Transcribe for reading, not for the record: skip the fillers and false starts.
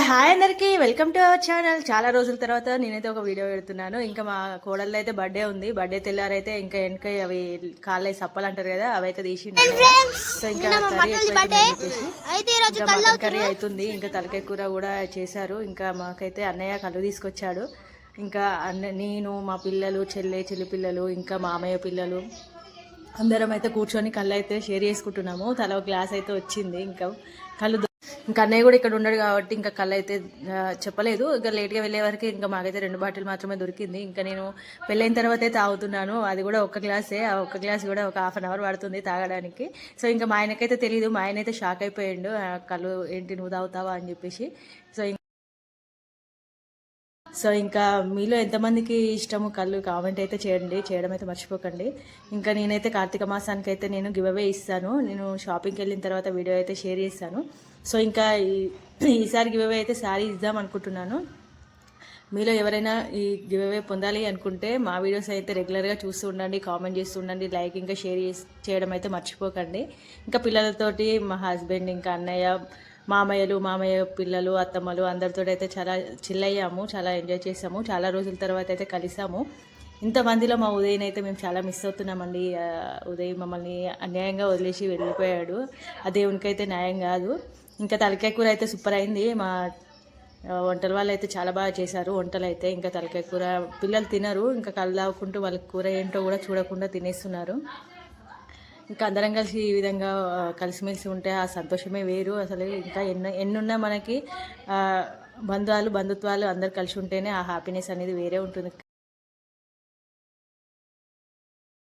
Hi అందరికి welcome to our channel. చాలా రోజుల తర్వాత నేనైతే ఒక వీడియో పెడుతున్నాను. ఇంకా మా కోడళ్ళు అయితే బర్త్డే ఉంది. బర్త్డే తెల్లారైతే ఇంకా వెనక అవి కాళ్ళ సప్పలు అంటారు కదా, అవి అయితే తీసిండు. సో ఇంకా మటన్ కర్రీ అవుతుంది. ఇంకా తలకాయ కూర కూడా చేశారు. ఇంకా మాకైతే అన్నయ్య కళ్ళు తీసుకొచ్చాడు. ఇంకా నేను, మా పిల్లలు, చెల్లి పిల్లలు, ఇంకా మామయ్య పిల్లలు అందరం అయితే కూర్చొని కళ్ళు అయితే షేర్ చేసుకుంటున్నాము. తల ఒక గ్లాస్ అయితే వచ్చింది. ఇంకా కళ్ళు ఇంకా అన్నయ్య కూడా ఇక్కడ ఉండడు కాబట్టి ఇంకా కళ్ళు అయితే చెప్పలేదు. ఇంకా లేట్గా వెళ్ళే వరకు ఇంకా మాకైతే 2 బాటిల్ మాత్రమే దొరికింది. ఇంకా నేను పెళ్ళైన తర్వాతే తాగుతున్నాను. అది కూడా ఒక గ్లాసే. ఆ ఒక్క గ్లాస్ కూడా ఒక హాఫ్ అన్ అవర్ పడుతుంది తాగడానికి. సో ఇంకా మా ఆయనకైతే తెలియదు. మా ఆయన అయితే షాక్ అయిపోయాడు. కళ్ళు ఏంటి నువ్వు తాగుతావా అని చెప్పేసి. సో ఇంకా మీలో ఎంతమందికి ఇష్టము కళ్ళు కామెంట్ అయితే చేయండి, చేయడం అయితే మర్చిపోకండి. ఇంకా నేనైతే కార్తీక మాసానికి అయితే నేను గివ్ అవే ఇస్తాను. నేను షాపింగ్కి వెళ్ళిన తర్వాత వీడియో అయితే షేర్ చేస్తాను. సో ఇంకా ఈసారి గివ్ అవే అయితే శారీ ఇద్దాం అనుకుంటున్నాను. మీలో ఎవరైనా ఈ గివ్ అవే పొందాలి అనుకుంటే మా వీడియోస్ అయితే రెగ్యులర్గా చూస్తూ ఉండండి, కామెంట్ చేస్తూ ఉండండి, లైక్ ఇంకా షేర్ చేయడం అయితే మర్చిపోకండి. ఇంకా పిల్లలతోటి మా హస్బెండ్, ఇంకా అన్నయ్య, మామయ్య పిల్లలు, అత్తమ్మలు అందరితో అయితే చాలా చిల్ అయ్యాము, చాలా ఎంజాయ్ చేసాము. చాలా రోజుల తర్వాత అయితే కలిసాము. ఇంతమందిలో మా ఉదయ్ని అయితే మేము చాలా మిస్ అవుతున్నామండి. ఉదయ్ మమ్మల్ని అన్యాయంగా వదిలేసి వెళ్ళిపోయాడు. ఆ దేవునికైతే న్యాయం కాదు. ఇంకా తలకాయ కూర అయితే సూపర్ అయింది. మా వంటల వాళ్ళు అయితే చాలా బాగా చేశారు వంటలు అయితే. ఇంకా తలకాయ కూర పిల్లలు తినరు. ఇంకా కళ్ళు తాగుకుంటూ వాళ్ళకి కూర ఏంటో కూడా చూడకుండా తినేస్తున్నారు. ఇంకా అందరం కలిసి ఈ విధంగా కలిసిమెలిసి ఉంటే ఆ సంతోషమే వేరు అసలు. ఇంకా ఎన్నున్నా మనకి బంధుత్వాలు అందరు కలిసి ఉంటేనే ఆ హ్యాపీనెస్ అనేది వేరే ఉంటుంది.